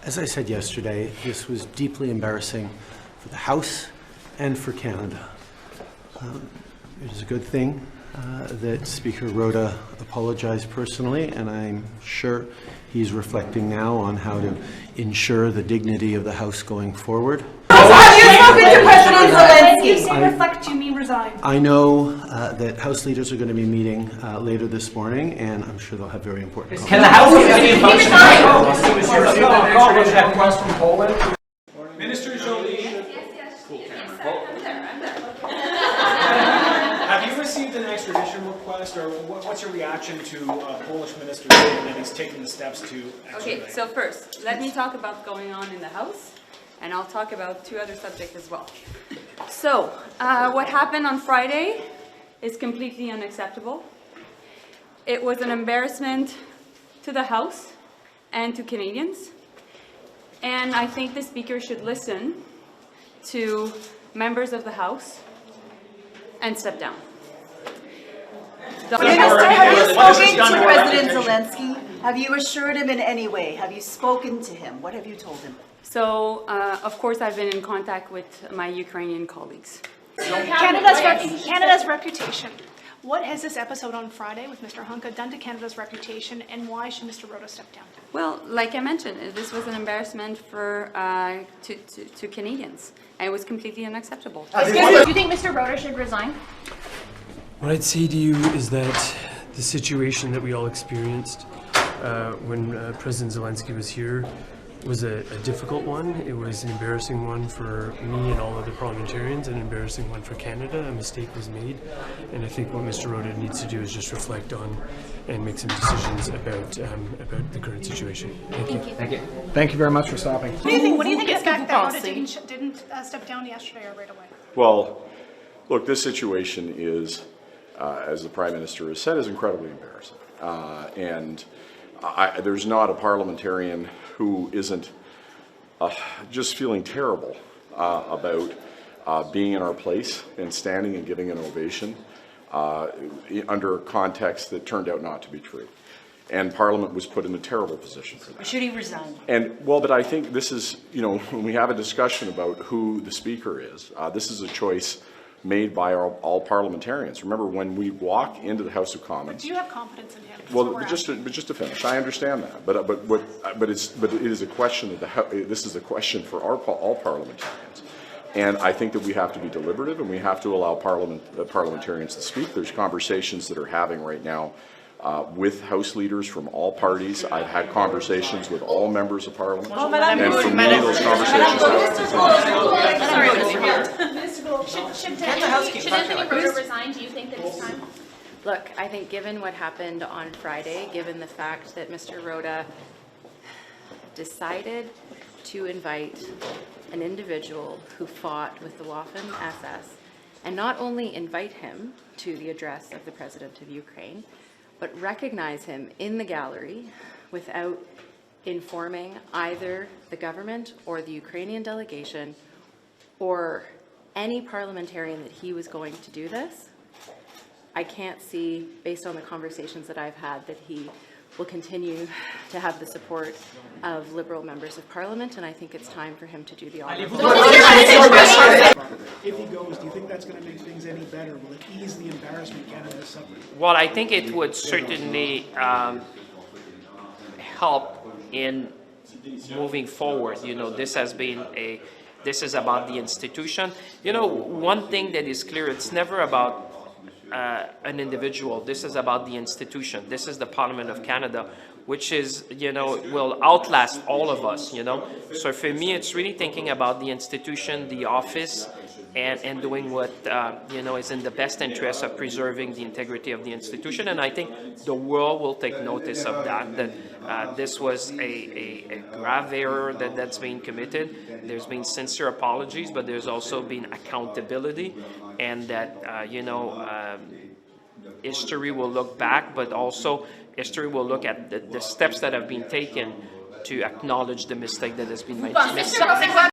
As I said yesterday, this was deeply embarrassing for the House and for Canada. It is a good thing that Speaker Rota apologized personally, and I'm sure he's reflecting now on how to ensure the dignity of the House going forward. Have you spoken to President Zelensky? You say reflect, you mean resign. I know that House leaders are going to be meeting later this morning, and I'm sure they'll have very important Can the House committee motion? Minister Jolie. Have you received an extradition request, or what's your reaction to Polish minister saying that he's taking the steps to extradite? Okay, so first, let me talk about what's going on in the House, and I'll talk about two other subjects as well. So, what happened on Friday is completely unacceptable. It was an embarrassment to the House and to Canadians, and I think the Speaker should listen to members of the House and step down. Minister, have you spoken to President Zelensky? Have you assured him in any way? Have you spoken to him? What have you told him? So, of course, I've been in contact with my Ukrainian colleagues. Canada's reputation. What has this episode on Friday with Mr. Hunka done to Canada's reputation, and why should Mr. Rota step down? Well, like I mentioned, this was an embarrassment for to Canadians, and it was completely unacceptable. Do you think Mr. Rota should resign? What I'd say to you is that the situation that we all experienced when President Zelensky was here was a difficult one. It was an embarrassing one for me and all other parliamentarians, an embarrassing one for Canada. A mistake was made, and I think what Mr. Rota needs to do is just reflect on and make some decisions about the current situation. Thank you. Thank you. Thank you very much for stopping. What do you think is fact that Rota didn't step down yesterday or right away? Well, look, this situation is, as the Prime Minister has said, is incredibly embarrassing. And there's not a parliamentarian who isn't just feeling terrible about being in our place and standing and giving an ovation under a context that turned out not to be true. And Parliament was put in a terrible position for that. Should he resign? And, well, but I think this is, you know, when we have a discussion about who the Speaker is, this is a choice made by all parliamentarians. Remember, when we walk into the House of Commons. But do you have confidence in him? Well, but just to finish, I understand that, but it is a question that this is a question for all parliamentarians, and I think that we have to be deliberative and we have to allow parliamentarians to speak. There's conversations that are having right now with House leaders from all parties. I've had conversations with all members of Parliament, and for me, those conversations Should Anthony Rota resign? Do you think that it's time? Look, I think given what happened on Friday, given the fact that Mr. Rota decided to invite an individual who fought with the Waffen-SS, and not only invite him to the address of the President of Ukraine, but recognize him in the gallery without informing either the government or the Ukrainian delegation or any parliamentarian that he was going to do this, I can't see, based on the conversations that I've had, that he will continue to have the support of Liberal members of Parliament, and I think it's time for him to do the honor. If he goes, do you think that's going to make things any better? Will it ease the embarrassment Canada suffered? Well, I think it would certainly help in moving forward. You know, this is about the institution. You know, one thing that is clear, it's never about an individual. This is about the institution. This is the Parliament of Canada, which is, you know, will outlast all of us, you know. So for me, it's really thinking about the institution, the office, and doing what, you know, is in the best interest of preserving the integrity of the institution. And I think the world will take notice of that this was a grave error that's been committed. There's been sincere apologies, but there's also been accountability, and that, you know, history will look back, but also history will look at the steps that have been taken to acknowledge the mistake that has been made.